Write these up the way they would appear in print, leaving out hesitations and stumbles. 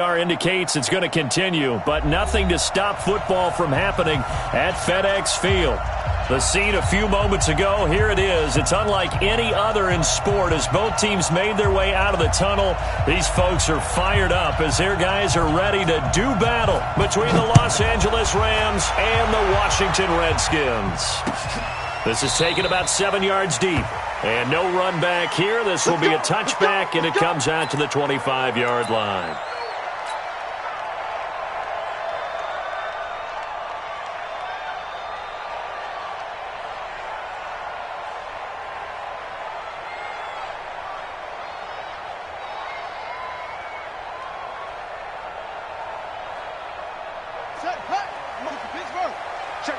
Indicates it's going to continue, but nothing to stop football from happening at FedEx Field. The scene a few moments ago, here it is. It's unlike any other in sport as both teams made their way out of the tunnel. These folks are fired up as their guys are ready to do battle between the Los Angeles Rams and the Washington Redskins. This is taken about 7 yards deep. And no run back here. This will be a touchback, and it comes out to the 25-yard line.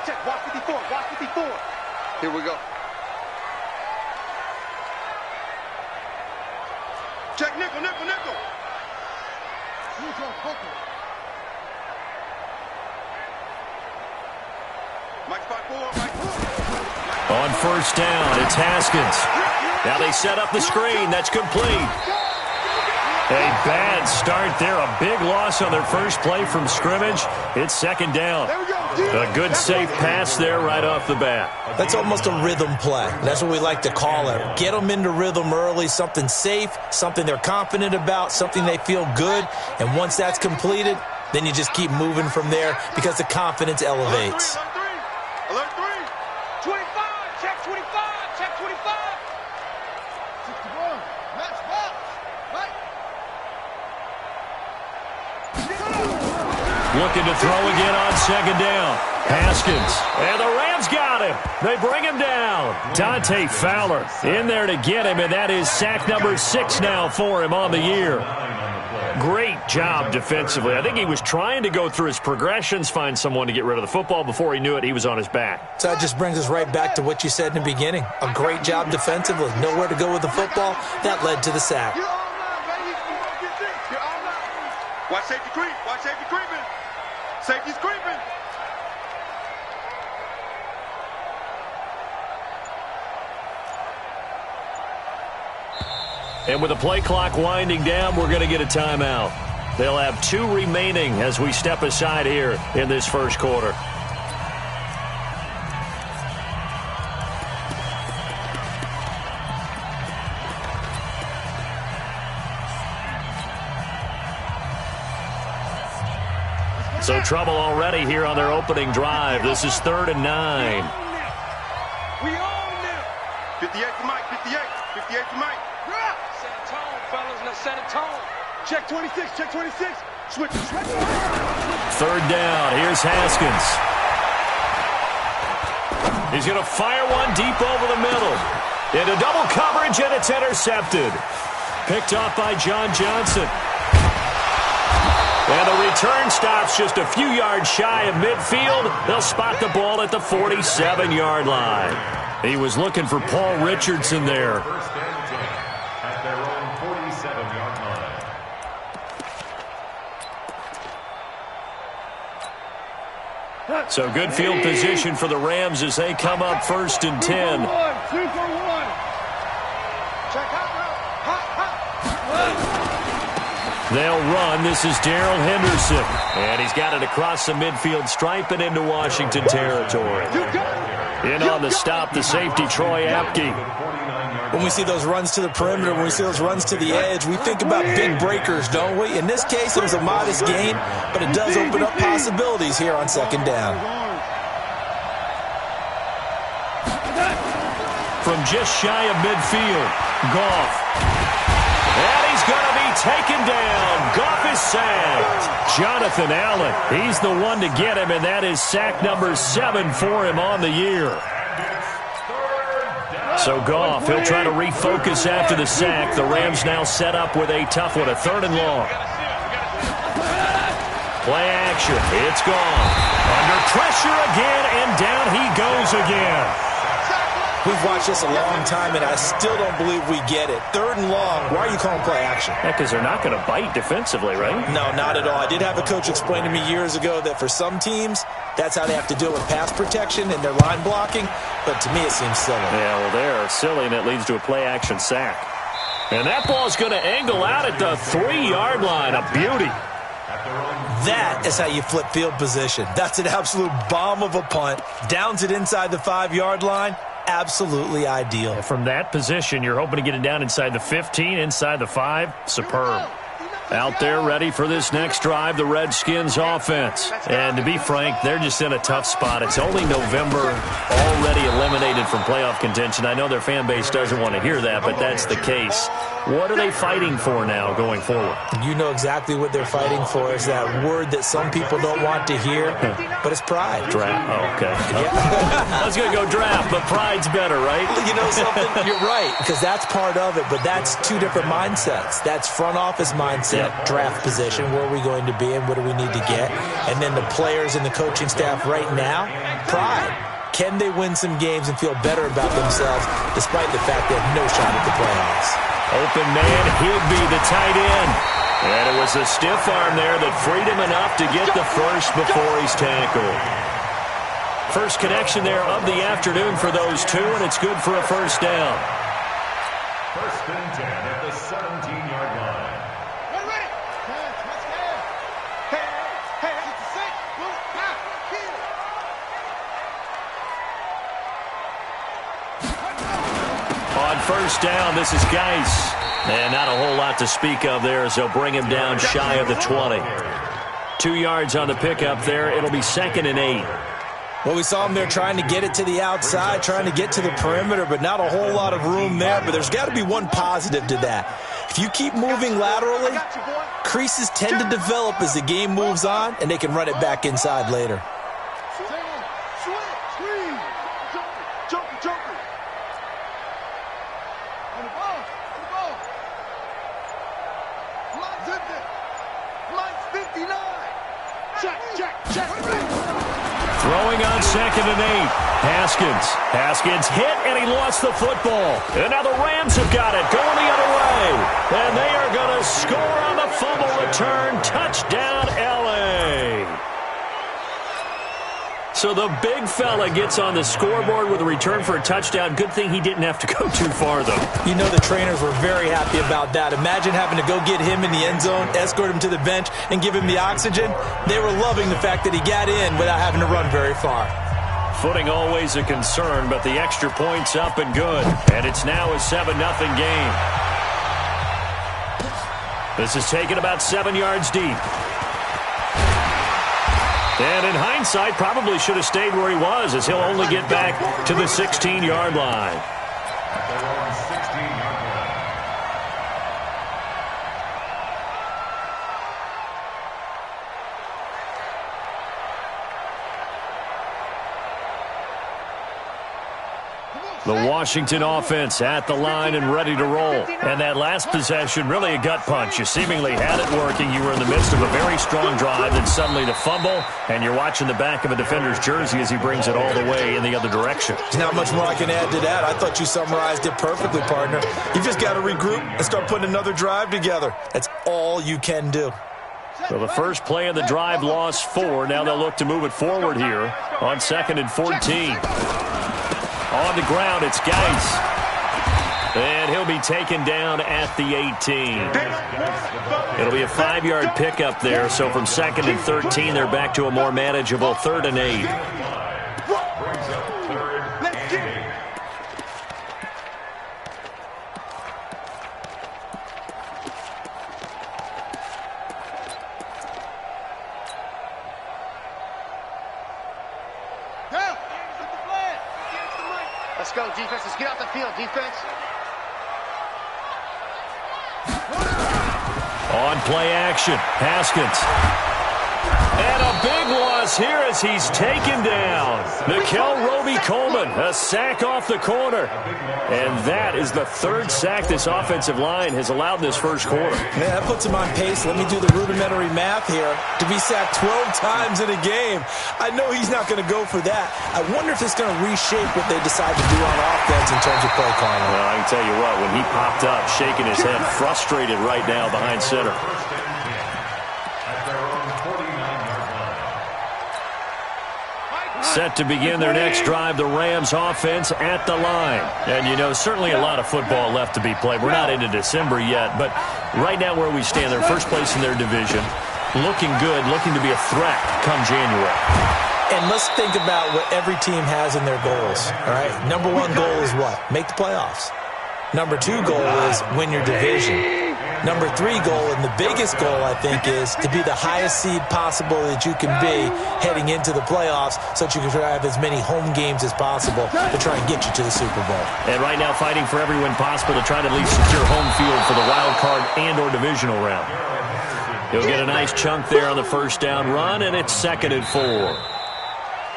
Check, watch 54, watch 54. Here we go. Check, nickel. Mike 5-4, On first down, it's Haskins. Now they set up the screen. That's complete. A bad start there. A big loss on their first play from scrimmage. It's second down. A good, safe pass there right off the bat. That's almost a rhythm play. That's what we like to call it. Get them into rhythm early, something safe, something they're confident about, something they feel good. And once that's completed, then you just keep moving from there because the confidence elevates. Alert 3. 25, check 25, check 25. 61, match box, right. Looking to throw again on second down. Haskins. And the Rams got him. They bring him down. Dante Fowler in there to get him, and that is sack number 6 now for him on the year. Great job defensively. I think he was trying to go through his progressions, find someone to get rid of the football. Before he knew it, he was on his back. So that just brings us right back to what you said in the beginning. A great job defensively. Nowhere to go with the football. That led to the sack. Watch safety creep. Watch safety creeping. Safety's creeping. And with the play clock winding down, we're going to get a timeout. They'll have 2 remaining as we step aside here in this first quarter. So trouble already here on their opening drive. This is 3rd and 9. We own them. 58 to Mike, 58 to Mike. Set a tone, fellas, let's set a tone. Check 26, check 26. Switch. 3rd down, here's Haskins. He's going to fire one deep over the middle. Into double coverage, and it's intercepted. Picked off by John Johnson. And the return stops just a few yards shy of midfield. They'll spot the ball at the 47-yard line. He was looking for Paul Richardson there. At their own 47-yard line. So good field position for the Rams as they come up 1st and 10. 2 for 1. Check hot. They'll run. This is Darrell Henderson. And he's got it across the midfield stripe and into Washington territory. In on the stop, the safety, Troy Apke. When we see those runs to the perimeter, when we see those runs to the edge, we think about big breakers, don't we? In this case, it was a modest gain, but it does open up possibilities here on 2nd down. From just shy of midfield, Goff. And he's going to be taken down. Goff is sacked. Jonathan Allen, he's the one to get him, and that is sack number 7 for him on the year. So Goff, he'll try to refocus after the sack. The Rams now set up with a tough one, a 3rd and long. Play action. It's gone. Under pressure again, and down he goes again. We've watched this a long time, and I still don't believe we get it. 3rd and long. Why are you calling play action? Yeah, because they're not going to bite defensively, right? No, not at all. I did have a coach explain to me years ago that for some teams, that's how they have to deal with pass protection and their line blocking. But to me, it seems silly. Yeah, well, they're silly, and it leads to a play action sack. And that ball's going to angle out at the 3-yard line. A beauty. That is how you flip field position. That's an absolute bomb of a punt. Downs it inside the 5-yard line. Absolutely ideal. From that position, you're hoping to get it down inside the 15, inside the 5. Superb. Out there ready for this next drive, the Redskins offense. And to be frank, they're just in a tough spot. It's only November, already eliminated from playoff contention. I know their fan base doesn't want to hear that, but that's the case. What are they fighting for now going forward? You know exactly what they're fighting for. Is that word that some people don't want to hear, but it's pride. Draft. Oh, okay. Yeah. I was going to go draft, but pride's better, right? You know something? You're right, because that's part of it, but that's two different mindsets. That's front office mindset, draft position, where are we going to be and what do we need to get? And then the players and the coaching staff right now, pride. Can they win some games and feel better about themselves despite the fact they have no shot at the playoffs? Open man, Higby, the tight end. And it was a stiff arm there that freed him enough to get the first before he's tackled. First connection there of the afternoon for those two, and it's good for a first down. First and 10 at the 17-yard line. On first down, this is Geis. And not a whole lot to speak of there as they'll bring him down shy of the 20. 2 yards on the pickup there. It'll be 2nd and 8. Well, we saw him there trying to get it to the outside, trying to get to the perimeter, but not a whole lot of room there. But there's got to be one positive to that. If you keep moving laterally, creases tend to develop as the game moves on, and they can run it back inside later. Throwing on 2nd and 8. Haskins hit, and he lost the football. And now the Rams have got it, going the other way. And they are going to score on the fumble return. Touchdown, L.A. So the big fella gets on the scoreboard with a return for a touchdown. Good thing he didn't have to go too far, though. You know the trainers were very happy about that. Imagine having to go get him in the end zone, escort him to the bench, and give him the oxygen. They were loving the fact that he got in without having to run very far. Footing always a concern, but the extra point's up and good. And it's now a 7-0 game. This is taken about 7 yards deep. And in hindsight, probably should have stayed where he was, as he'll only get back to the 16-yard line. The Washington offense at the line and ready to roll. And that last possession, really a gut punch. You seemingly had it working. You were in the midst of a very strong drive, and suddenly the fumble, and you're watching the back of a defender's jersey as he brings it all the way in the other direction. There's not much more I can add to that. I thought you summarized it perfectly, partner. You just got to regroup and start putting another drive together. That's all you can do. So the first play of the drive lost 4. Now they'll look to move it forward here on 2nd and 14. On the ground, it's Geis. And he'll be taken down at the 18. It'll be a 5-yard pickup there. So from 2nd and 13, they're back to a more manageable 3rd and 8. Let's go, defense. Let's get off the field, defense. On play action, Haskins. And a big loss here as he's taken down. Mikel Roby-Coleman, a sack off the corner. And that is the 3rd sack this offensive line has allowed in this first quarter. Yeah, that puts him on pace. Let me do the rudimentary math here. To be sacked 12 times in a game. I know he's not going to go for that. I wonder if it's going to reshape what they decide to do on offense in terms of play calling. Well, I can tell you what, when he popped up, shaking his head, frustrated right now behind center. Set to begin their next drive, the Rams offense at the line. And, you know, certainly a lot of football left to be played. We're not into December yet, but right now where we stand, they're first place in their division. looking good, looking to be a threat come January. And let's think about what every team has in their goals, all right? Number 1 goal is what? Make the playoffs. Number 2 goal is win your division. Number 3 goal, and the biggest goal, I think, is to be the highest seed possible that you can be heading into the playoffs so that you can have as many home games as possible to try and get you to the Super Bowl. And right now fighting for every win possible to try to at least secure home field for the wild card and or divisional round. He'll get a nice chunk there on the first down run, and it's 2nd and 4.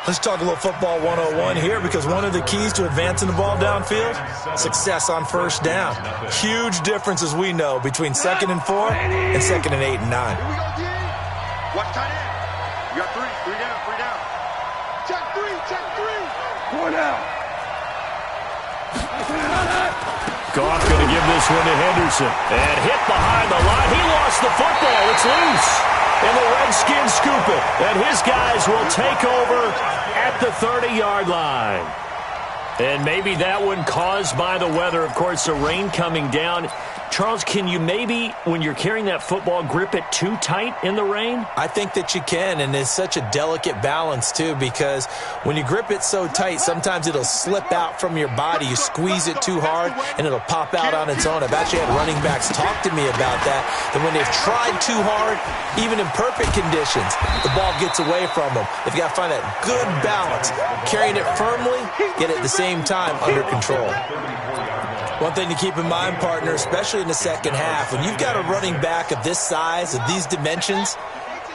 Let's talk a little football 101 here, because one of the keys to advancing the ball downfield, success on first down. Huge difference, as we know, between 2nd and 4 and 2nd and 8 and 9. Here we go, D. Watch tight end. You got 3 down. Check 3. 4 down. Goff going to give this one to Henderson. And hit behind the line. He lost the football. It's loose. And the Redskins scoop it. And his guys will take over at the 30-yard line. And maybe that one caused by the weather. Of course, the rain coming down. Charles, can you maybe, when you're carrying that football, grip it too tight in the rain? I think that you can, and it's such a delicate balance, too, because when you grip it so tight, sometimes it'll slip out from your body. You squeeze it too hard, and it'll pop out on its own. I've actually had running backs talk to me about that when they've tried too hard, even in perfect conditions, the ball gets away from them. They've got to find that good balance, carrying it firmly, yet at the same time under control. One thing to keep in mind, partner, especially in the second half, when you've got a running back of this size, of these dimensions,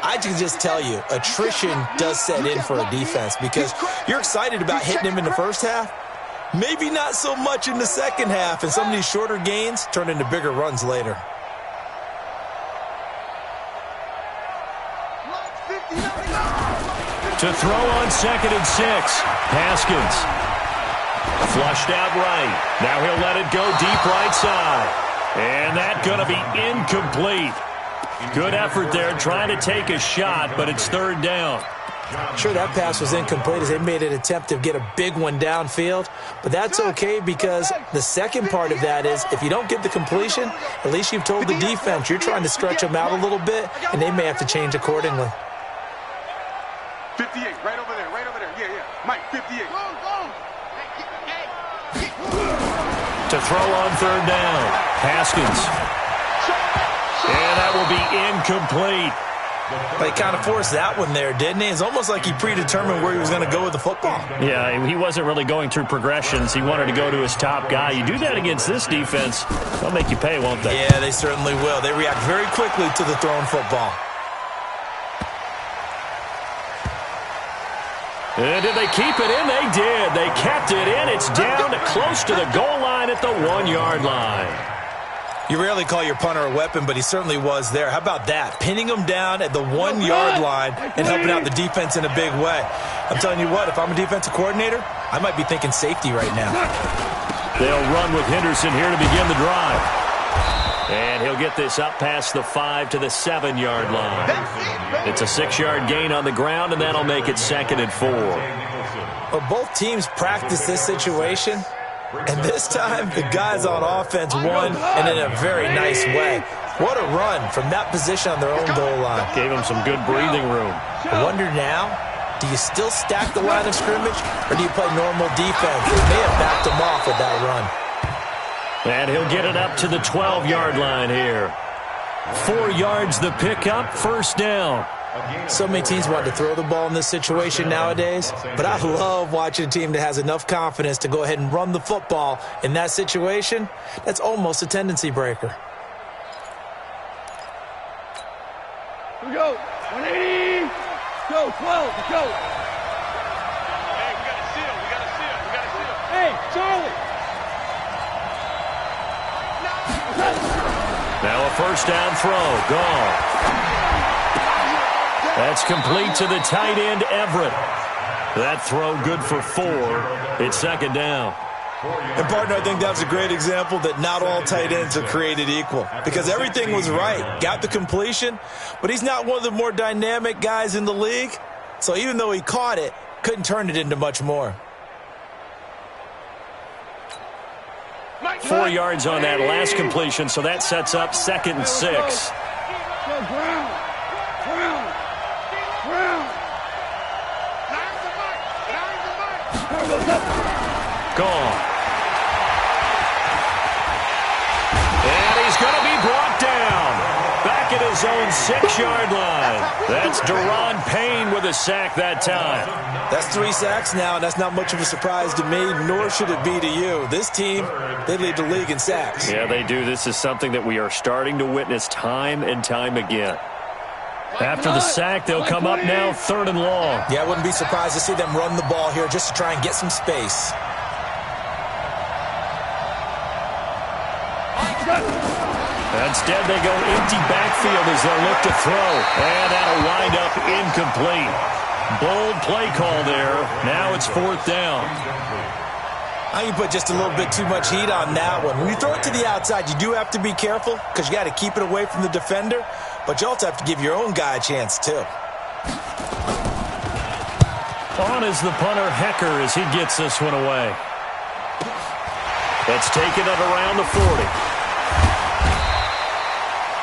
I can just tell you, attrition does set in for a defense, because you're excited about hitting him in the first half, maybe not so much in the second half, and some of these shorter gains turn into bigger runs later. To throw on 2nd and 6, Haskins. Flushed out right. Now he'll let it go deep right side. And that's going to be incomplete. Good effort there trying to take a shot, but it's 3rd down. Sure, that pass was incomplete as they made an attempt to get a big one downfield, but that's okay, because the second part of that is if you don't get the completion, at least you've told the defense you're trying to stretch them out a little bit, and they may have to change accordingly. 58, right over there. Yeah. Mike, 58. Go. To throw on 3rd down, Haskins. And that will be incomplete. They kind of forced that one there, didn't he? It's almost like he predetermined where he was going to go with the football. Yeah, he wasn't really going through progressions. He wanted to go to his top guy. You do that against this defense, they'll make you pay, won't they? Yeah, they certainly will. They react very quickly to the thrown football. And did they keep it in? They did. They kept it in. It's down to close to the goal line at the 1-yard line. You rarely call your punter a weapon, but he certainly was there. How about that? Pinning him down at the 1-yard line and helping out the defense in a big way. I'm telling you what, if I'm a defensive coordinator, I might be thinking safety right now. They'll run with Henderson here to begin the drive. And he'll get this up past the 5 to the 7-yard line. It's a 6-yard gain on the ground, and that'll make it 2nd and 4. Well, both teams practice this situation, and this time the guys on offense won, and in a very nice way. What a run from that position on their own goal line. Gave them some good breathing room. I wonder now, do you still stack the line of scrimmage, or do you play normal defense? They may have backed them off with that run. And he'll get it up to the 12-yard line here. 4 yards the pickup, 1st down. So many teams want to throw the ball in this situation nowadays, but I love watching a team that has enough confidence to go ahead and run the football in that situation. That's almost a tendency breaker. Here we go. 180. Go, 12. Let's go. Hey, we got a seal. Hey, Charlie. Now a 1st down throw. Gone. That's complete to the tight end, Everett. That throw good for 4. It's 2nd down. And, partner, I think that was a great example that not all tight ends are created equal, because everything was right. Got the completion, but he's not one of the more dynamic guys in the league. So even though he caught it, couldn't turn it into much more. 4 yards on that last completion, so that sets up 2nd and 6. Gone. And he's going to be brought down. Back at his own 6-yard line. That's Daron Payne with a sack that time. That's 3 sacks now, and that's not much of a surprise to me, nor should it be to you. This team, they lead the league in sacks. Yeah, they do. This is something that we are starting to witness time and time again. After the sack, they'll come up now 3rd and long. Yeah, I wouldn't be surprised to see them run the ball here just to try and get some space. Instead, they go empty backfield as they'll look to throw. And that'll wind up incomplete. Bold play call there. Now it's 4th down. I think you put just a little bit too much heat on that one. When you throw it to the outside, you do have to be careful because you got to keep it away from the defender. But you also have to give your own guy a chance, too. On is the punter, Hecker, as he gets this one away. That's taken it around the 40.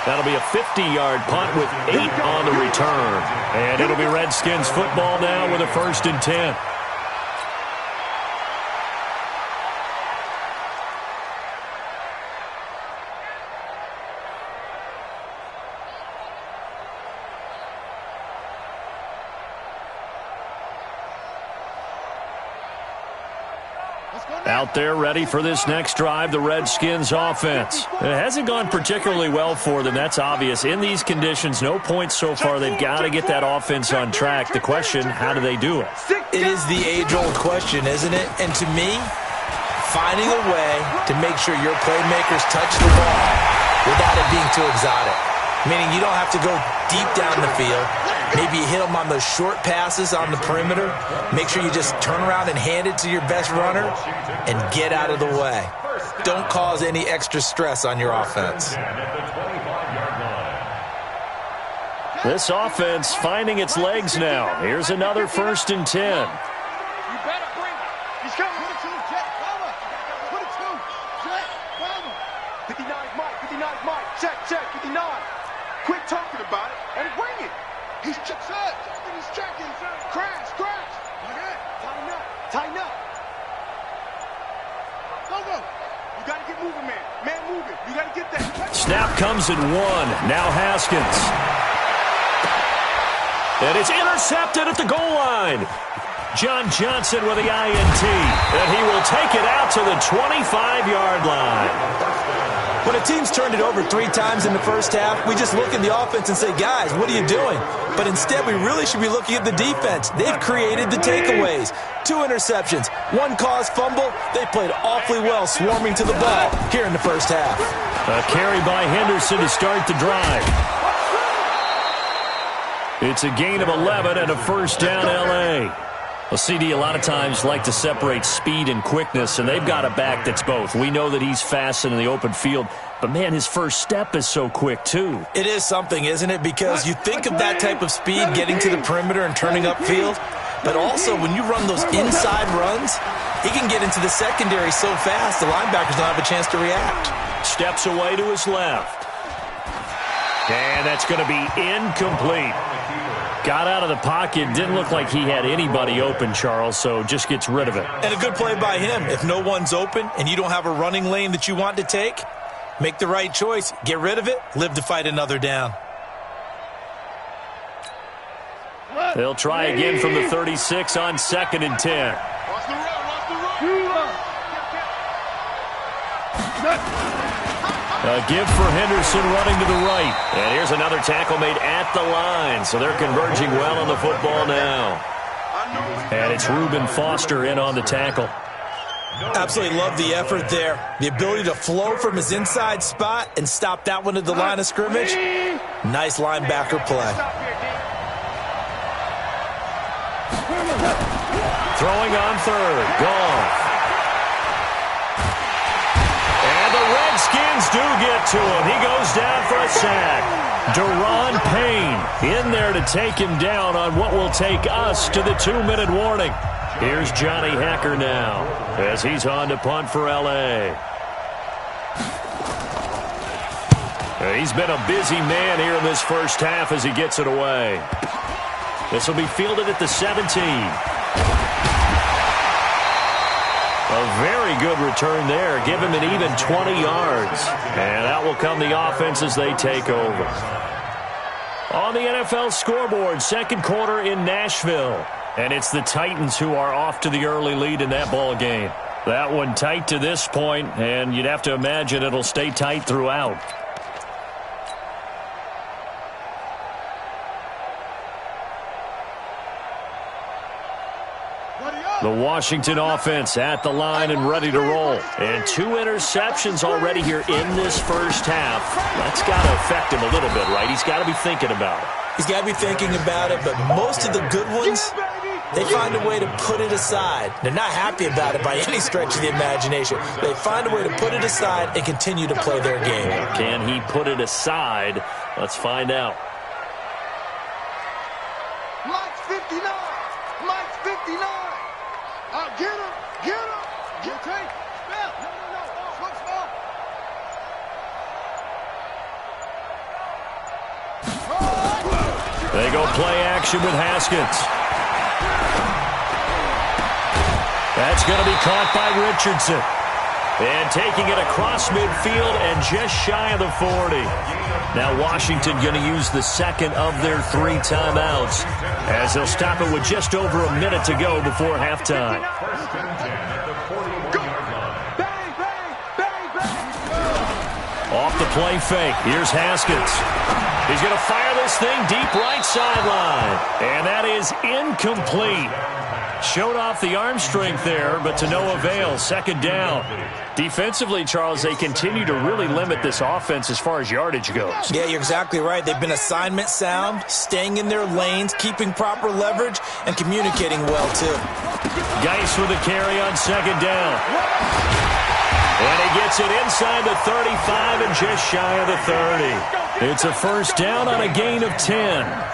That'll be a 50-yard punt with 8 on the return. And it'll be Redskins football now with a 1st and 10. Out there ready for this next drive, the Redskins offense. It hasn't gone particularly well for them, that's obvious. In these conditions, no points so far. They've got to get that offense on track. The question, how do they do it? It is the age-old question, isn't it? And to me, finding a way to make sure your playmakers touch the ball without it being too exotic. Meaning you don't have to go deep down the field. Maybe you hit them on those short passes on the perimeter. Make sure you just turn around and hand it to your best runner and get out of the way. Don't cause any extra stress on your offense. This offense finding its legs now. Here's another 1st and 10. You better bring it. He's coming. 22, Jet, cover. 22, Jet, cover. 59 Mike, 59 Mike. Check, 59. Quit talking about it and bring it. He's checking. He's checking. Crash. Tighten up. Go. You got to get moving, man. Man moving. You got to get that. Snap comes at 1. Now Haskins. And it's intercepted at the goal line. John Johnson with the INT. And he will take it out to the 25-yard line. When a team's turned it over 3 times in the first half, we just look at the offense and say, guys, what are you doing? But instead, we really should be looking at the defense. They've created the takeaways. 2 interceptions, 1 caused fumble. They played awfully well swarming to the ball here in the first half. A carry by Henderson to start the drive. It's a gain of 11 and a 1st down, L.A. Well, CD a lot of times like to separate speed and quickness, and they've got a back that's both. We know that he's fast in the open field, but, man, his first step is so quick, too. It is something, isn't it? Because you think of that type of speed getting to the perimeter and turning upfield, but also when you run those inside runs, he can get into the secondary so fast the linebackers don't have a chance to react. Steps away to his left. And that's going to be incomplete. Got out of the pocket. Didn't look like he had anybody open, Charles, so just gets rid of it. And a good play by him. If no one's open and you don't have a running lane that you want to take, make the right choice. Get rid of it. Live to fight another down. They'll try again from the 36 on 2nd and 10. A give for Henderson running to the right. And here's another tackle made at the line. So they're converging well on the football now. And it's Reuben Foster in on the tackle. Absolutely love the effort there. The ability to flow from his inside spot and stop that one at the line of scrimmage. Nice linebacker play. Throwing on 3rd. Goff. And the Redskins do get to him. He goes down for a sack. Daron Payne in there to take him down on what will take us to the 2-minute warning. Here's Johnny Hecker now as he's on to punt for L.A. He's been a busy man here in this first half as he gets it away. This will be fielded at the 17. A very good return there. Give him an even 20 yards. And out will come the offense as they take over. On the NFL scoreboard, second quarter in Nashville. And it's the Titans who are off to the early lead in that ball game. That one tight to this point, and you'd have to imagine it'll stay tight throughout. The Washington offense at the line and ready to roll. And 2 interceptions already here in this first half. That's got to affect him a little bit, right? He's got to be thinking about it. He's got to be thinking about it, but most of the good ones, they find a way to put it aside. They're not happy about it by any stretch of the imagination. They find a way to put it aside and continue to play their game. Can he put it aside? Let's find out. Mike's 59. Mike's 59. Get him. Get him. Get take. Spell. No. Switch spell. They go play action with Haskins. That's going to be caught by Richardson. And taking it across midfield and just shy of the 40. Now Washington going to use the second of their 3 timeouts as they'll stop it with just over a minute to go before halftime. Off the play fake. Here's Haskins. He's going to fire this thing deep right sideline. And that is incomplete. Showed off the arm strength there, but to no avail. Second down. Defensively, Charles, they continue to really limit this offense as far as yardage goes. Yeah, you're exactly right. They've been assignment sound, staying in their lanes, keeping proper leverage, and communicating well, too. Geis with a carry on second down. And he gets it inside the 35 and just shy of the 30. It's a first down on a gain of 10.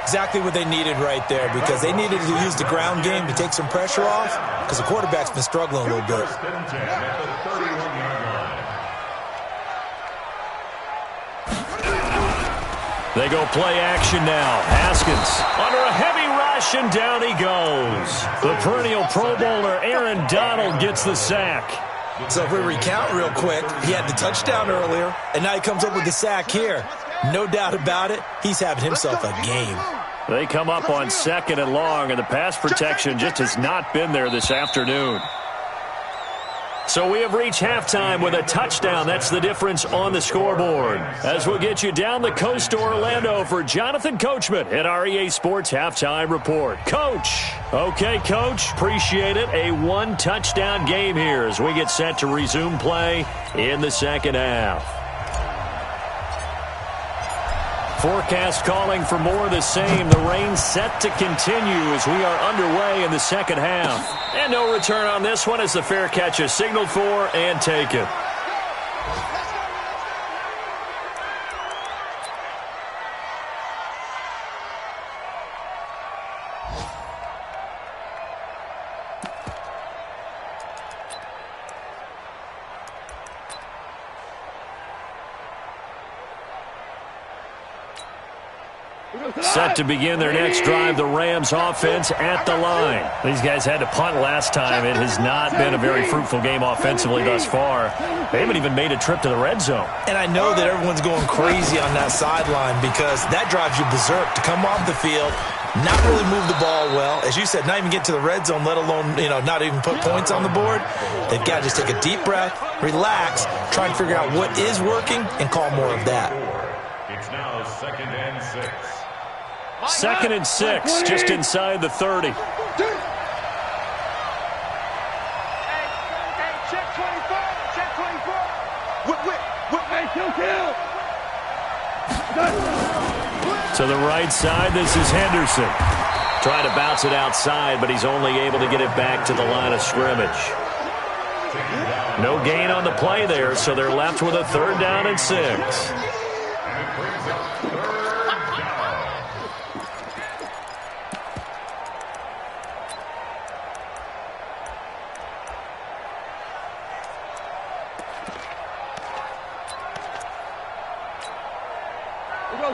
Exactly what they needed right there, because they needed to use the ground game to take some pressure off, because the quarterback's been struggling a little bit. They go play action now. Haskins under a heavy rush, and down he goes. The perennial Pro Bowler Aaron Donald gets the sack. So if we recount real quick, he had the touchdown earlier, and now he comes up with the sack here. No doubt about it, he's having himself a game. They come up on second and long, and the pass protection just has not been there this afternoon. So we have reached halftime with a touchdown. That's the difference on the scoreboard. As we'll get you down the coast to Orlando for Jonathan Coachman at our EA Sports Halftime Report. Coach. Okay, Coach. Appreciate it. A 1-touchdown game here as we get set to resume play in the second half. Forecast calling for more of the same. The rain set to continue as we are underway in the second half. And no return on this one as the fair catch is signaled for and taken. Set to begin their next drive, the Rams offense at the line. These guys had to punt last time. It has not been a very fruitful game offensively thus far. They haven't even made a trip to the red zone. And I know that everyone's going crazy on that sideline because that drives you berserk to come off the field, not really move the ball well. As you said, not even get to the red zone, let alone, not even put points on the board. They've got to just take a deep breath, relax, try and figure out what is working, and call more of that. It's now 2nd and 6. 2nd and 6, just inside the 30. Hey, check 24. Check 24. Whip. Hey, kill. To the right side, this is Henderson. Trying to bounce it outside, but he's only able to get it back to the line of scrimmage. No gain on the play there, so they're left with a 3rd down and 6.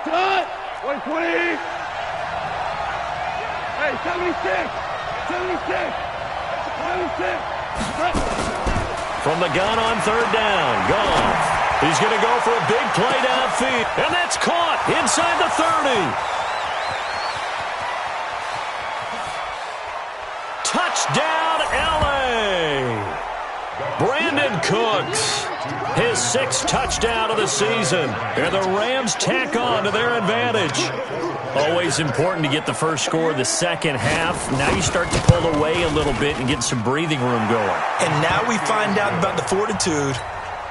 Cut! 120! Hey, 76! 76! 76! From the gun on third down. Gone. He's going to go for a big play downfield. And that's caught inside the 30. Touchdown, L.A. Brandon Cooks, his 6th touchdown of the season. And the Rams tack on to their advantage. Always important to get the first score of the second half. Now you start to pull away a little bit and get some breathing room going. And now we find out about the fortitude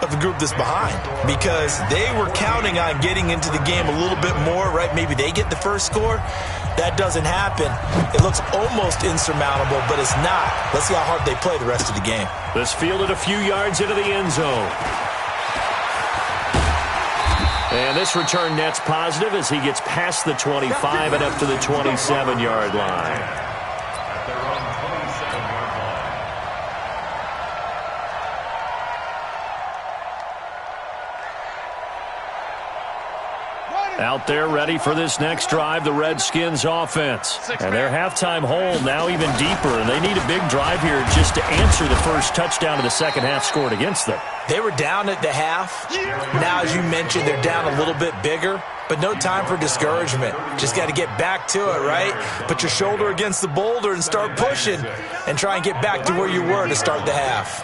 of the group that's behind, because they were counting on getting into the game a little bit more, right? Maybe they get the first score. That doesn't happen. It looks almost insurmountable, but it's not. Let's see how hard they play the rest of the game. This fielded a few yards into the end zone. And this return net's positive as he gets past the 25 and up to the 27-yard line. At their own 27-yard line. Out there ready for this next drive, the Redskins offense. And their halftime hole now even deeper, and they need a big drive here just to answer the first touchdown of the second half scored against them. They were down at the half. Now, as you mentioned, they're down a little bit bigger, but no time for discouragement. Just got to get back to it, right? Put your shoulder against the boulder and start pushing and try and get back to where you were to start the half.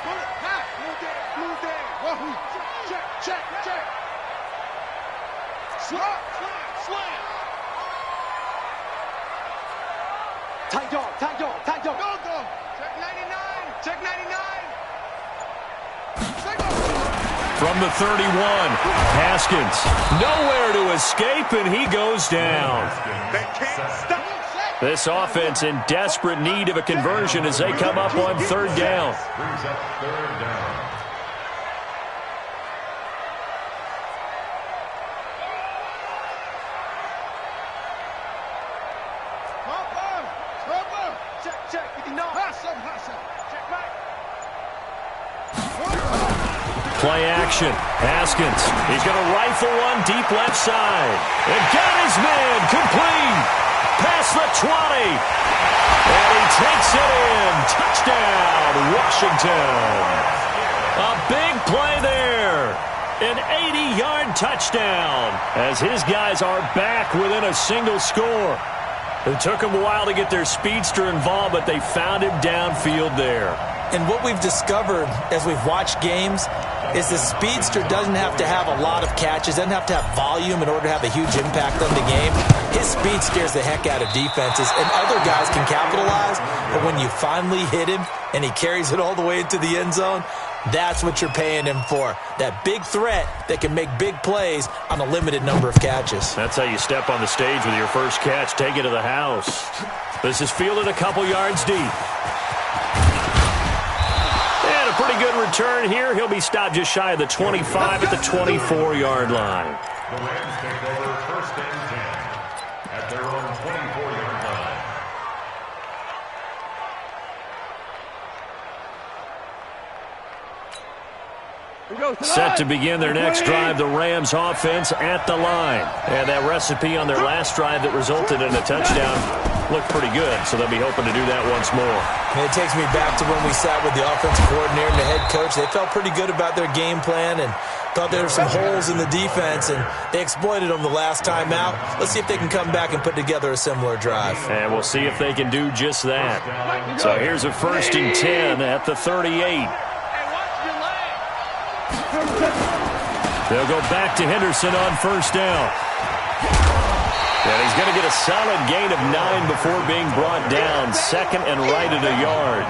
Tight dog. Go. Check 99. From the 31, Haskins. Nowhere to escape, and he goes down. They can't stop. This offense in desperate need of a conversion as they come up on third down. Brings up third down. Check. 59. Check back. Play action. Haskins. He's going to rifle one deep left side. And got his man complete. Past the 20. And he takes it in. Touchdown, Washington. A big play there. An 80-yard touchdown as his guys are back within a single score. It took them a while to get their speedster involved, but they found him downfield there. And what we've discovered as we've watched games is the speedster doesn't have to have a lot of catches, doesn't have to have volume in order to have a huge impact on the game. His speed scares the heck out of defenses, and other guys can capitalize. But when you finally hit him and he carries it all the way into the end zone, that's what you're paying him for. That big threat that can make big plays on a limited number of catches. That's how you step on the stage with your first catch. Take it to the house. This is fielded a couple yards deep. And a pretty good return here. He'll be stopped just shy of the 25 at the 24-yard line. The Rams take over first and 10 at their own 24-yard line. Set to begin their next drive, the Rams offense at the line. And that recipe on their last drive that resulted in a touchdown looked pretty good, so they'll be hoping to do that once more. And it takes me back to when we sat with the offensive coordinator and the head coach. They felt pretty good about their game plan and thought there were some holes in the defense, and they exploited them the last time out. Let's see if they can come back and put together a similar drive. And we'll see if they can do just that. So here's a 1st and 10 at the 38. They'll go back to Henderson on first down. And he's going to get a solid gain of 9 before being brought down. 2nd and right at a yard.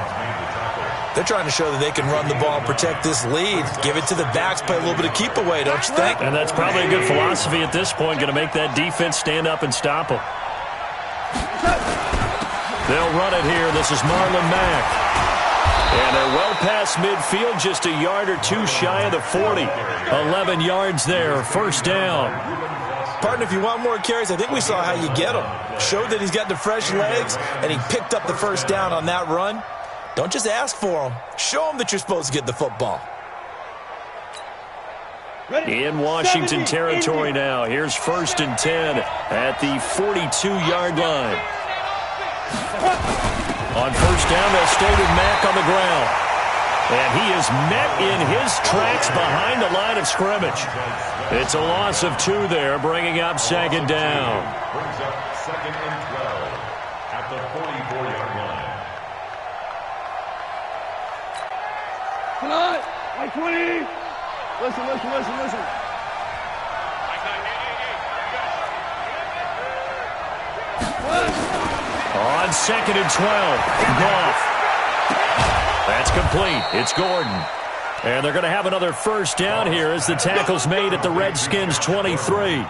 They're trying to show that they can run the ball and protect this lead. Give it to the backs, play a little bit of keep away, don't you think? And that's probably a good philosophy at this point. Going to make that defense stand up and stop them. They'll run it here. This is Marlon Mack. And they're well past midfield, just a yard or two shy of the 40. 11 yards there, first down. Partner, if you want more carries, I think we saw how you get him. Showed that he's got the fresh legs, and he picked up the first down on that run. Don't just ask for him. Show him that you're supposed to get the football. In Washington territory now. Here's 1st and 10 at the 42-yard line. On first down, they'll stay with Mack on the ground. And he is met in his tracks behind the line of scrimmage. It's a loss of 2 there, bringing up second down. Brings up second and 12 at the 44-yard line. Come on, like 20. Listen. On second and 12, Goff. That's complete. It's Gordon. And they're going to have another first down here as the tackle's made at the Redskins' 23.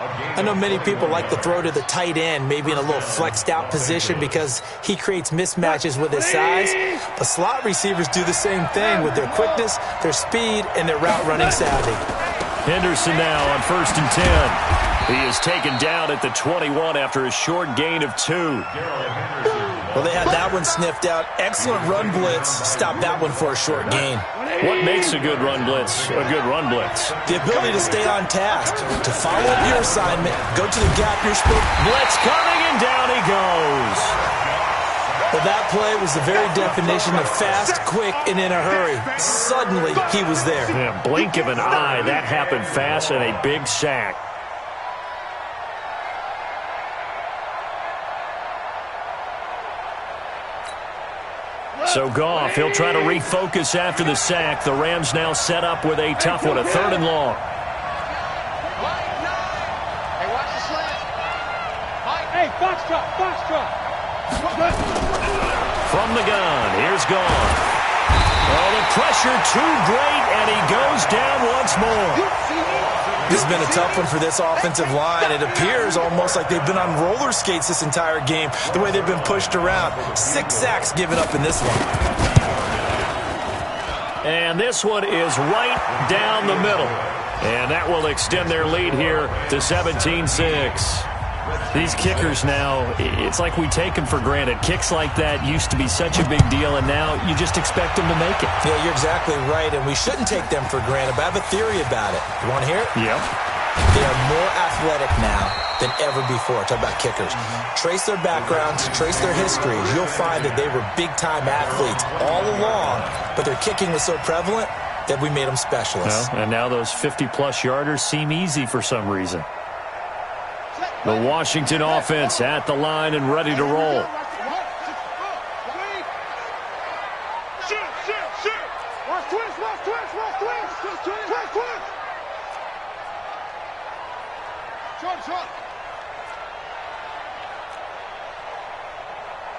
I know many people like to throw to the tight end, maybe in a little flexed out position because he creates mismatches with his size. But slot receivers do the same thing with their quickness, their speed, and their route running savvy. Henderson now on first and 10. He is taken down at the 21 after a short gain of 2. Well, they had that one sniffed out. Excellent run blitz. Stop that one for a short gain. What makes a good run blitz a good run blitz? The ability to stay on task, to follow up your assignment, go to the gap you're supposed to. Blitz coming, and down he goes. Well, that play was the very definition of fast, quick, and in a hurry. Suddenly, he was there. Yeah, blink of an eye, that happened fast, and a big sack. So Goff, he'll try to refocus after the sack. The Rams now set up with a tough one, a 3rd and long. Hey, watch the slant. Hey, box drop. From the gun, here's Goff. Oh, the pressure too great, and he goes down once more. This has been a tough one for this offensive line. It appears almost like they've been on roller skates this entire game, the way they've been pushed around. 6 sacks given up in this one. And this one is right down the middle. And that will extend their lead here to 17-6. These kickers now, it's like we take them for granted. Kicks like that used to be such a big deal, and now you just expect them to make it. Yeah, you're exactly right, and we shouldn't take them for granted, but I have a theory about it. You want to hear it? Yep. They are more athletic now than ever before. Talk about kickers. Trace their backgrounds, trace their histories. You'll find that they were big-time athletes all along, but their kicking was so prevalent that we made them specialists. Well, and now those 50-plus yarders seem easy for some reason. The Washington offense at the line and ready to roll. Short.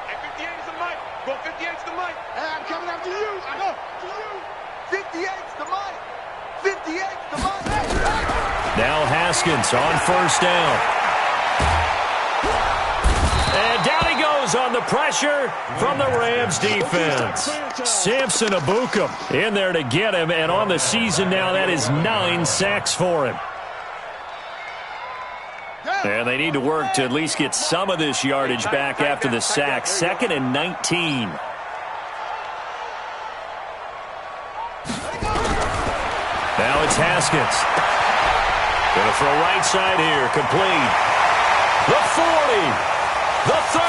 Hey, 58's the mic. Go 58's the mic. Hey, I'm coming after you. I go to you. 58's the mic. 58's the mic. Now Haskins on first down. And down he goes on the pressure from the Rams defense. Samson Ebukam in there to get him, and on the season now, that is 9 sacks for him. And they need to work to at least get some of this yardage back after the sack. 2nd and 19. Now it's Haskins. Going to throw right side here, complete. The 40. The 30,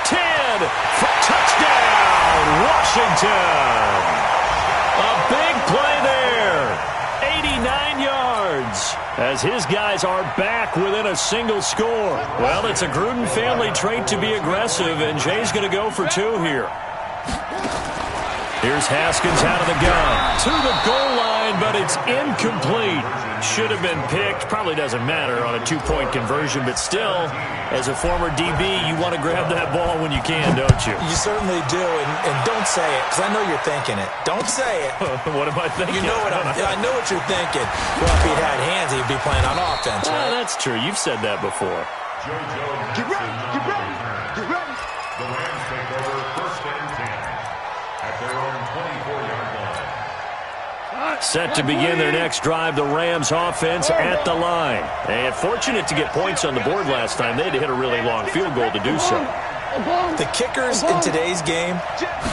10, touchdown, Washington. A big play there, 89 yards, as his guys are back within a single score. Well, it's a Gruden family trait to be aggressive, and Jay's going to go for 2 here. Here's Haskins out of the gun. To the goal line, but it's incomplete. Should have been picked. Probably doesn't matter on a 2-point conversion, but still, as a former DB, you want to grab that ball when you can, don't you? You certainly do, and don't say it, because I know you're thinking it. Don't say it. What am I thinking? You know what I know what you're thinking. Well, if he'd had hands, he'd be playing on offense, right? That's true. You've said that before. Get ready. The Rams take over 1st and 10 at their own 24-yard line. Set to begin their next drive, the Rams offense at the line. And fortunate to get points on the board last time. They had to hit a really long field goal to do so. The kickers in today's game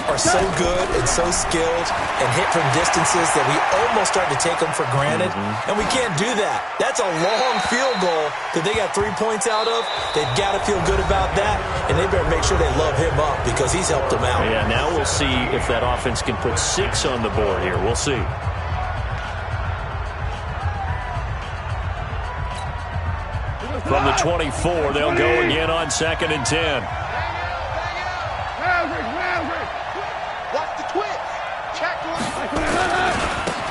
are so good and so skilled and hit from distances that we almost start to take them for granted, and we can't do that. That's a long field goal that they got 3 points out of. They've got to feel good about that, and they better make sure they love him up because he's helped them out. Yeah, now we'll see if that offense can put 6 on the board here. We'll see. From the 24, they'll go again on 2nd and 10. Watch the twist. Check one.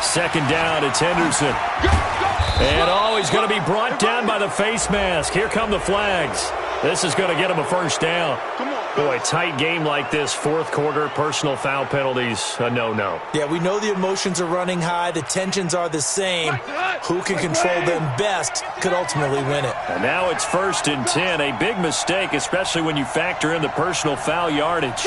2nd down, it's Henderson. And he's going to be brought down by the face mask. Here come the flags. This is going to get him a first down. Boy, tight game like this, 4th quarter, personal foul penalties, a no-no. Yeah, we know the emotions are running high. The tensions are the same. Who can control them best could ultimately win it. And now it's 1st and 10. A big mistake, especially when you factor in the personal foul yardage.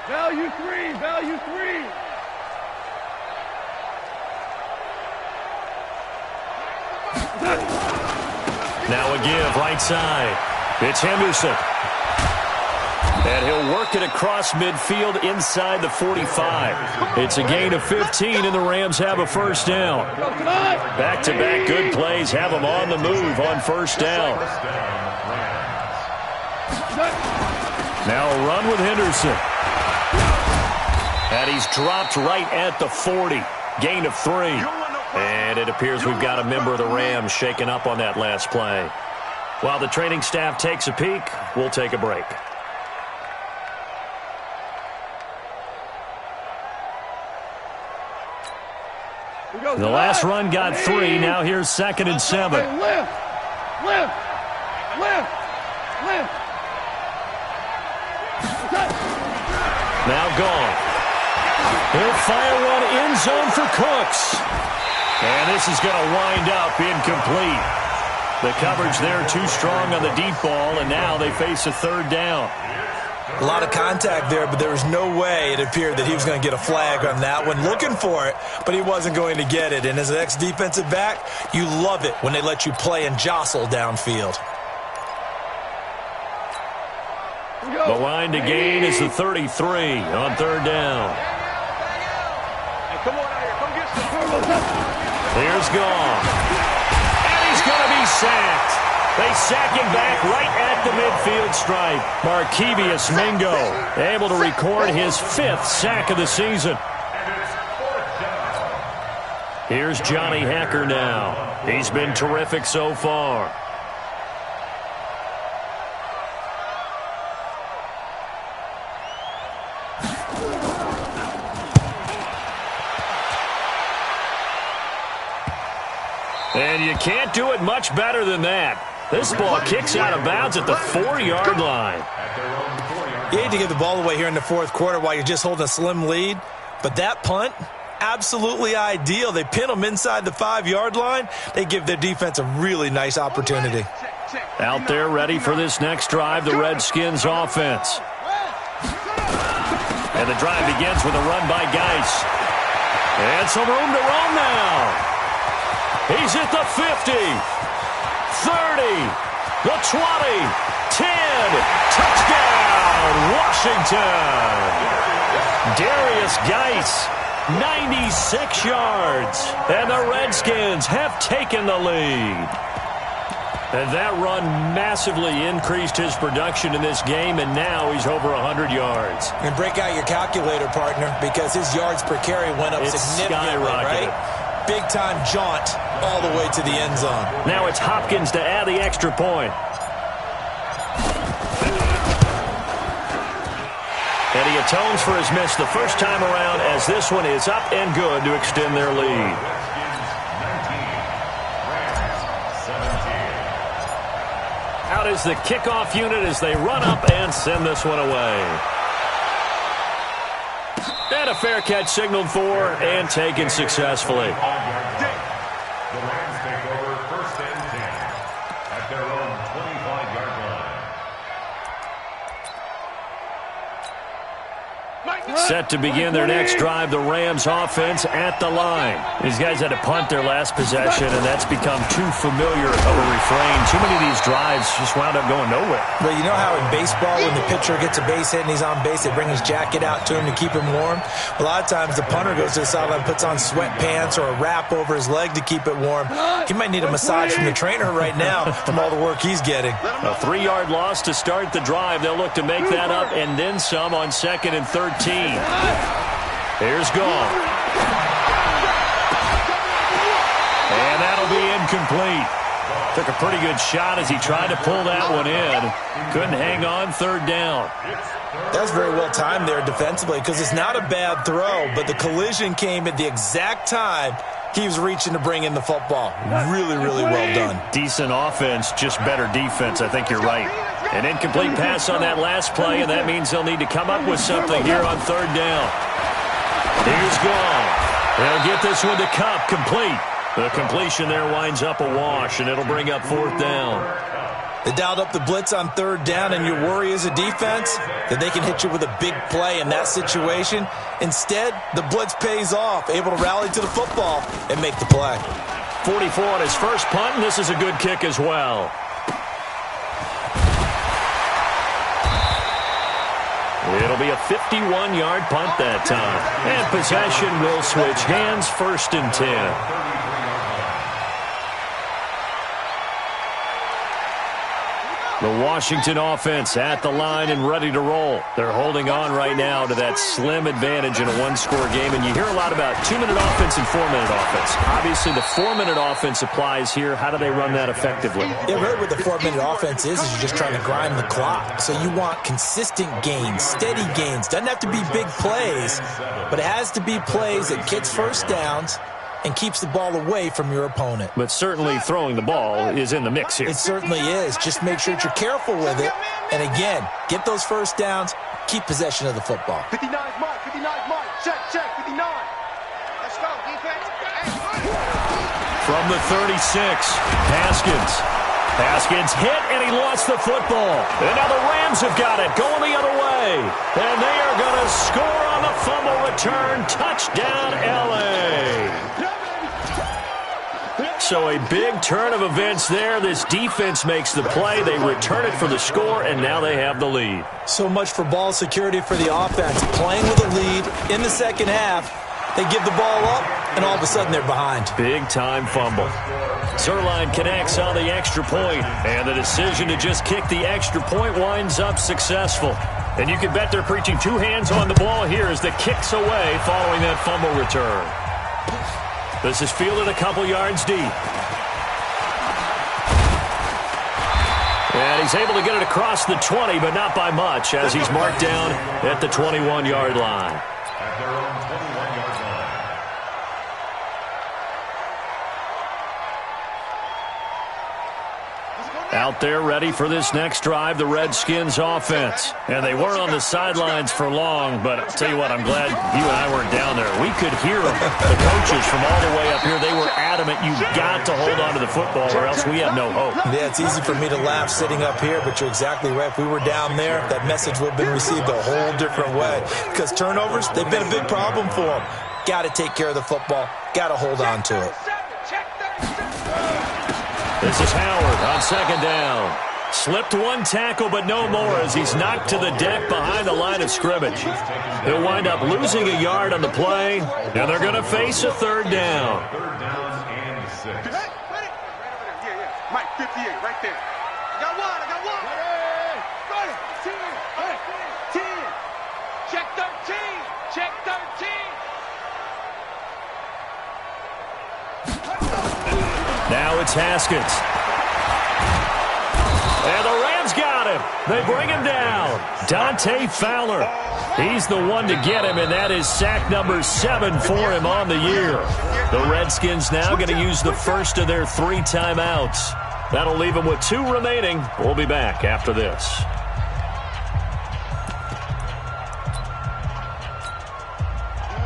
Value three, value three. Now a give, right side. It's Henderson. And he'll work it across midfield inside the 45. It's a gain of 15, and the Rams have a first down. Back-to-back good plays have them on the move on first down. Now a run with Henderson. And he's dropped right at the 40. Gain of 3. And it appears we've got a member of the Rams shaken up on that last play. While the training staff takes a peek, we'll take a break. The last run got 3. Now here's 2nd and 7. Lift. Now gone. He'll fire one end zone for Cooks. And this is going to wind up incomplete. The coverage there too strong on the deep ball, and now they face a 3rd down. A lot of contact there, but there was no way it appeared that he was going to get a flag on that one. Looking for it, but he wasn't going to get it. And as an ex-defensive back, you love it when they let you play and jostle downfield. The line to gain is the 33 on 3rd down. Come on out here, come get some. Here's gone. And he's going to be sacked. They sack him back right at the midfield stripe. Markevius Mingo able to record his 5th sack of the season. Here's Johnny Hacker now. He's been terrific so far. And you can't do it much better than that. This ball kicks out of bounds at the 4-yard line. You hate to give the ball away here in the 4th quarter while you're just holding a slim lead, but that punt, absolutely ideal. They pin them inside the 5-yard line. They give their defense a really nice opportunity. Out there ready for this next drive, the Redskins offense. And the drive begins with a run by Geis. And some room to roam now. He's at the 50, 30, the 20, 10, touchdown, Washington. Darius Geis, 96 yards, and the Redskins have taken the lead. And that run massively increased his production in this game, and now he's over 100 yards. And break out your calculator, partner, because his yards per carry went up significantly, right? Big-time jaunt all the way to the end zone. Now it's Hopkins to add the extra point. And he atones for his miss the first time around as this one is up and good to extend their lead. Out is the kickoff unit as they run up and send this one away. And a fair catch signaled for and taken successfully. The Rams take over 1st and 10 at their own 25-yard line. set to begin their next drive. The Rams offense at the line. These guys had to punt their last possession, and that's become too familiar of a refrain. Too many of these drives just wound up going nowhere. But you know how in baseball, when the pitcher gets a base hit and he's on base, they bring his jacket out to him to keep him warm? A lot of times the punter goes to the sideline, puts on sweatpants or a wrap over his leg to keep it warm. He might need a massage from the trainer right now from all the work he's getting. A 3-yard loss to start the drive. They'll look to make that up and then some on 2nd and 13. Here's Gall. And that'll be incomplete. Took a pretty good shot as he tried to pull that one in. Couldn't hang on 3rd down. That was very well timed there defensively because it's not a bad throw, but the collision came at the exact time he was reaching to bring in the football. Really, really well done. Decent offense, just better defense. I think you're right. An incomplete pass on that last play, and that means they'll need to come up with something here on 3rd down. Here's Gall. They'll get this one to Cup, complete. The completion there winds up a wash, and it'll bring up 4th down. They dialed up the blitz on 3rd down, and your worry as a defense that they can hit you with a big play in that situation. Instead, the blitz pays off, able to rally to the football and make the play. 44 on his first punt, and this is a good kick as well. It'll be a 51-yard punt that time. And possession will switch hands, 1st and 10. The Washington offense at the line and ready to roll. They're holding on right now to that slim advantage in a 1-score game. And you hear a lot about 2-minute offense and 4-minute offense. Obviously, the 4-minute offense applies here. How do they run that effectively? Yeah, really what the 4-minute offense is you're just trying to grind the clock. So you want consistent gains, steady gains. Doesn't have to be big plays, but it has to be plays that gets first downs and keeps the ball away from your opponent. But certainly throwing the ball is in the mix here. It certainly is. Just make sure that you're careful with it. And again, get those first downs, keep possession of the football. 59 Mike, 59 Mike, check, 59. Let's go, defense. From the 36, Haskins. Haskins hit, and he lost the football. And now the Rams have got it, going the other way. And they are going to score on the fumble return. Touchdown, L.A. So a big turn of events there. This defense makes the play. They return it for the score, and now they have the lead. So much for ball security for the offense. Playing with a lead in the second half. They give the ball up, and all of a sudden they're behind. Big-time fumble. Zerline connects on the extra point, and the decision to just kick the extra point winds up successful. And you can bet they're preaching 2 hands on the ball here as the kick's away following that fumble return. This is fielded a couple yards deep. And he's able to get it across the 20, but not by much, as he's marked down at the 21-yard line. At their own 21-yard line. Out there ready for this next drive, the Redskins offense. And they weren't on the sidelines for long, but I'll tell you what, I'm glad you and I weren't down there. We could hear them, the coaches from all the way up here. They were adamant, you've got to hold on to the football or else we have no hope. Yeah, it's easy for me to laugh sitting up here, but you're exactly right. If we were down there, that message would have been received a whole different way. Because turnovers, they've been a big problem for them. Got to take care of the football. Got to hold on to it. This is Howard on 2nd down. Slipped one tackle, but no more as he's knocked to the deck behind the line of scrimmage. He'll wind up losing a yard on the play, and they're going to face a 3rd down. 3rd down and 6. Mike, 58, right there. I got one. Ready. 10. Check 13. Now it's Haskins. And the Rams got him. They bring him down. Dante Fowler. He's the one to get him, and that is sack number 7 for him on the year. The Redskins now going to use the first of their 3 timeouts. That'll leave them with 2 remaining. We'll be back after this.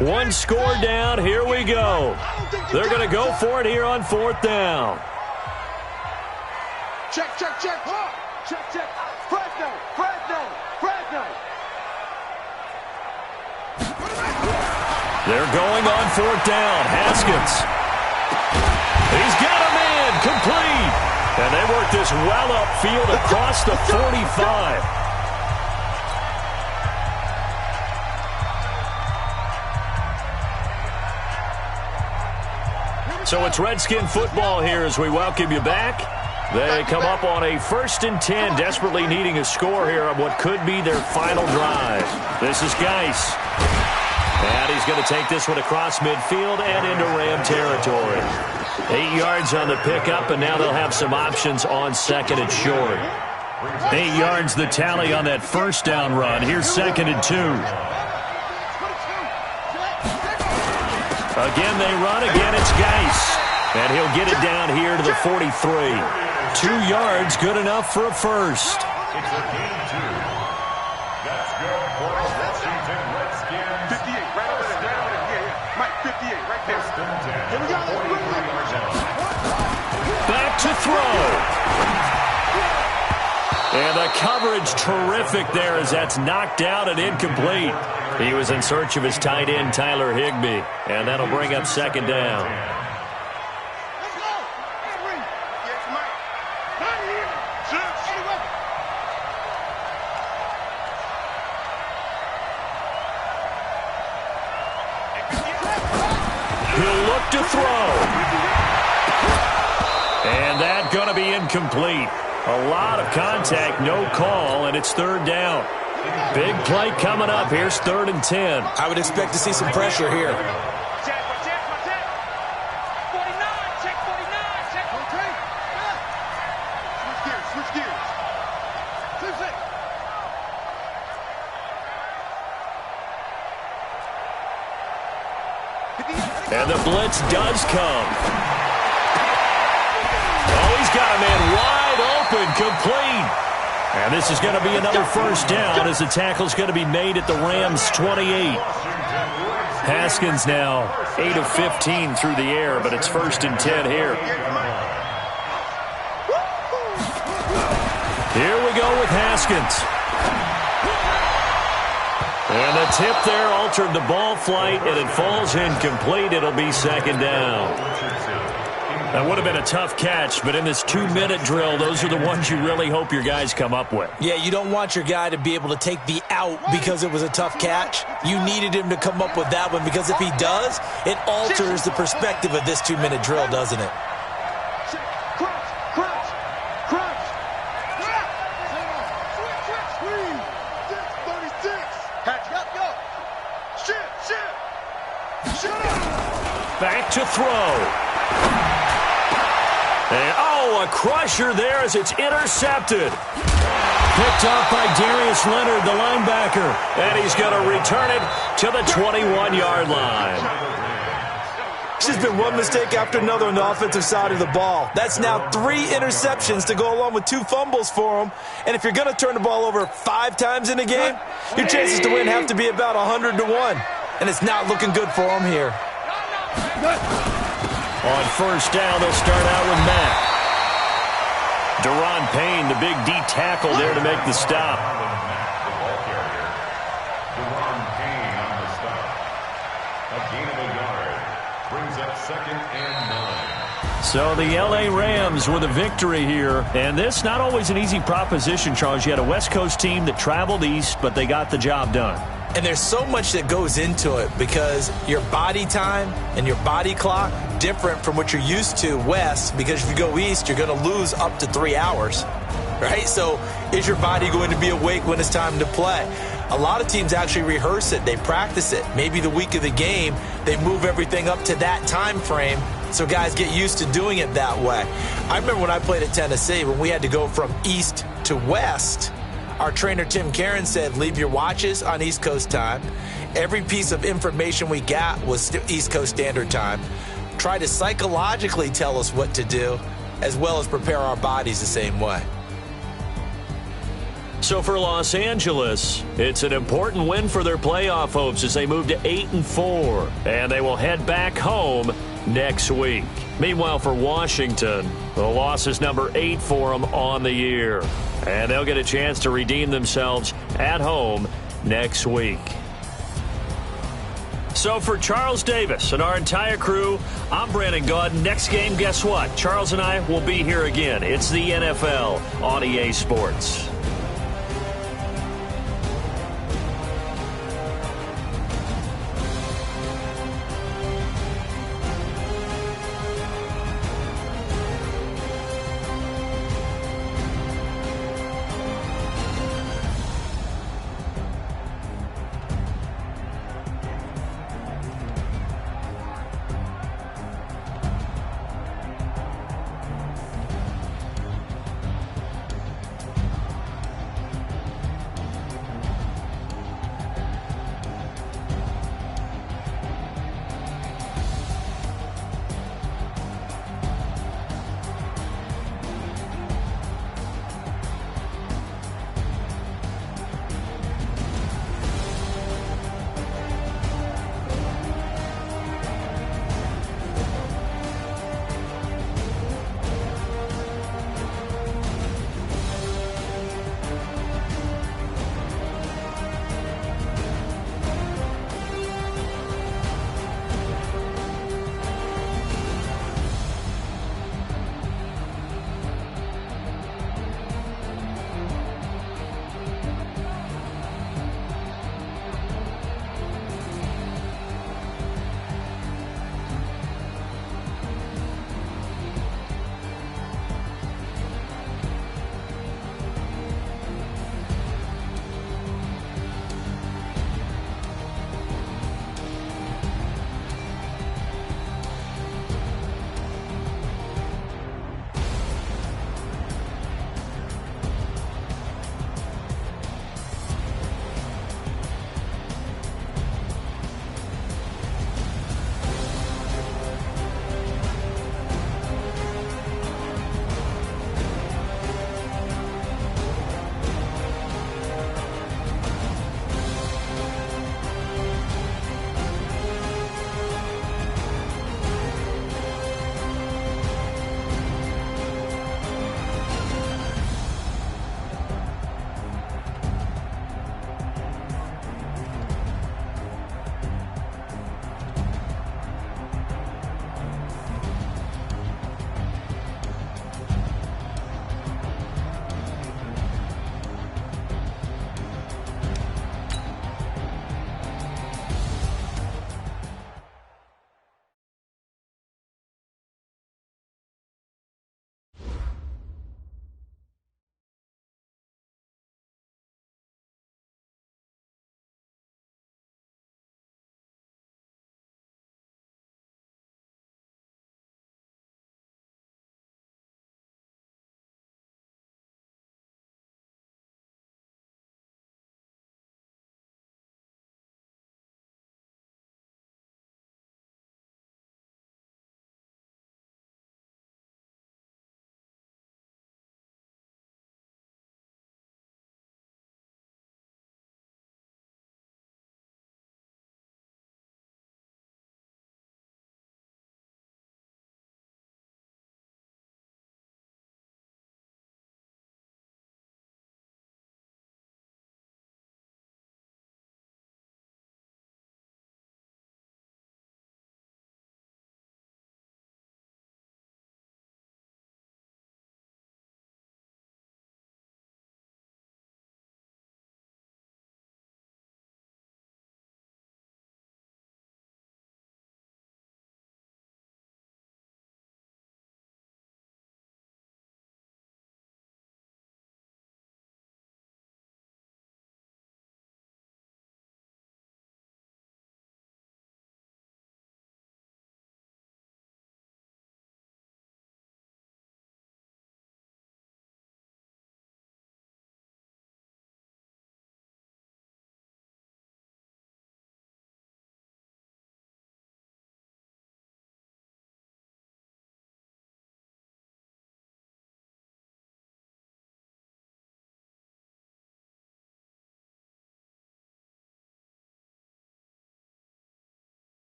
One score down. Here we go. They're going to go for it here on 4th down. Check. Fresno. They're going on fourth down. Haskins. He's got him in. Complete. And they work this well upfield across the 45. So it's Redskin football here as we welcome you back. They come up on a 1st and 10, desperately needing a score here on what could be their final drive. This is Geis. And he's going to take this one across midfield and into Ram territory. 8 yards on the pickup, and now they'll have some options on 2nd and short. 8 yards the tally on that first down run. Here's 2nd and 2. Again, they run. Again, it's Geis. And he'll get it down here to the 43. 2 yards, good enough for a first. It's a gain 2. That's good for the Washington Redskins. 58, right over there. Yeah. Mike, 58, right there. First and 10. 43 yards out. Back to throw. And the coverage terrific there as that's knocked down and incomplete. He was in search of his tight end, Tyler Higbee. And that'll bring up 2nd down. Let's go. Yes, Mike. Not here. He'll look to throw. And that's going to be incomplete. A lot of contact, no call, and it's 3rd down. Big play coming up. Here's 3rd and 10. I would expect to see some pressure here. Check 49, check 49, check. Okay. Switch gears. Switch it. And the blitz does come. Oh, he's got a man wide open, complete. And this is going to be another first down as the tackle's going to be made at the Rams' 28. Haskins now 8 of 15 through the air, but it's 1st and 10 here. Here we go with Haskins. And the tip there altered the ball flight, and it falls incomplete. It'll be 2nd down. That would have been a tough catch, but in this 2-minute drill, those are the ones you really hope your guys come up with. Yeah, you don't want your guy to be able to take the out because it was a tough catch. You needed him to come up with that one because if he does, it alters the perspective of this 2-minute drill, doesn't it? Back to throw. And, oh, a crusher there as it's intercepted. Picked off by Darius Leonard, the linebacker. And he's going to return it to the 21-yard line. It's just been one mistake after another on the offensive side of the ball. That's now 3 interceptions to go along with 2 fumbles for him. And if you're going to turn the ball over 5 times in a game, your chances to win have to be about 100 to 1. And it's not looking good for him here. On first down, they'll start out with Matt. Deron Payne, the big D tackle there to make the stop. The ball carrier. Deron Payne on the stop. A gain of a yard. Brings up 2nd and 9. So the L.A. Rams with a victory here. And this not always an easy proposition, Charles. You had a West Coast team that traveled east, but they got the job done. And there's so much that goes into it because your body time and your body clock different from what you're used to west, because if you go east, you're going to lose up to 3 hours, right? So is your body going to be awake when it's time to play? A lot of teams actually rehearse it. They practice it. Maybe the week of the game, they move everything up to that time frame so guys get used to doing it that way. I remember when I played at Tennessee, when we had to go from east to west, our trainer, Tim Karen, said, leave your watches on East Coast time. Every piece of information we got was East Coast Standard Time. Try to psychologically tell us what to do, as well as prepare our bodies the same way. So for Los Angeles, it's an important win for their playoff hopes as they move to 8-4, and they will head back home next week. Meanwhile, for Washington, the loss is number 8 for them on the year, and they'll get a chance to redeem themselves at home next week. So for Charles Davis and our entire crew, I'm Brandon Gaudin. Next game, guess what? Charles and I will be here again. It's the NFL on EA Sports.